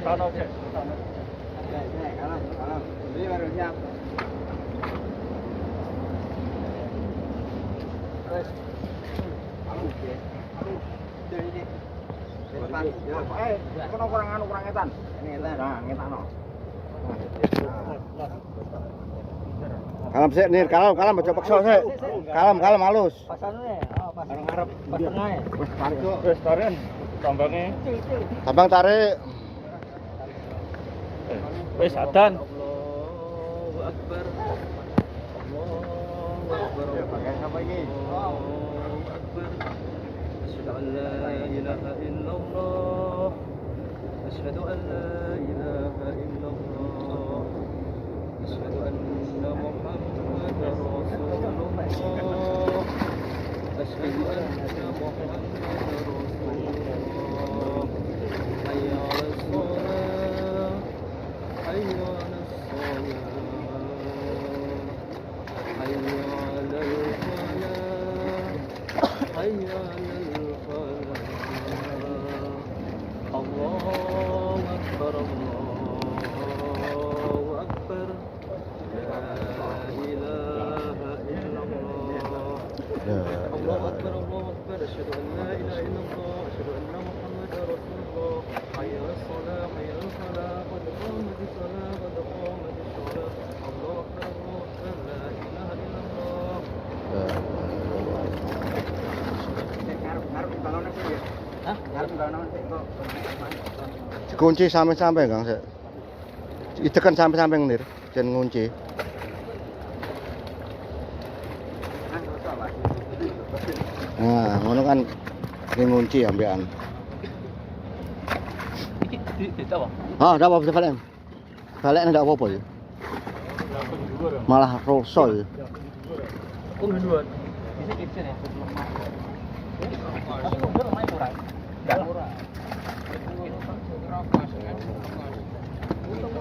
Tanah cek. Kalem. Ini baru siap. Terus. Ini. Kono kurang etan. Ini etan. Nah, ngetano. Kalem sik nir, kalem aja paksa sik. Kalem halus. Pasane, pas ngarep, pas tengah. Wis tarik kok. Wis tarik tambangnya. Tambang tarik. Wis adan. Allahu Akbar. Allahu Akbar. Ya, pakai apa ini? Allahu Akbar. Asyhadu an la ilaha illallah. Asyhadu an la ilaha illallah. Asyhadu anna Muhammadar Rasulullah. Asyhadu anna Muhammadar Rasulullah. Hayya 'alas shalah. Hayya 'alas shalah. Hayya 'alal falah. Hayya 'alal falah. Allahu Akbar. Allahu Akbar. La ilaha illallah. Allahu Akbar. Allahu Akbar. Asyhadu an la ilaha illallah. Asyhadu anna Muhammadar Rasulullah. Hayya 'alas shalah. Hayya 'alal falah. Qad qamatis shalah. Qad qamatis shalah. Allahu Akbar. Allahu Akbar. La ilaha illallah. Hah? Dikunci sampai-sampai Kang sik. Ditekan sampai-sampai nir, jan ngunci. Nah, ngono kan ngunci ambekan. Iki apa? Ah, ndak apa-apa balik. Balik ndak apa-apa ya. Malah rosol. Oh, duluan. Bisa kitchen ya. Tapi mundur main kurang. Enggak murah. Untung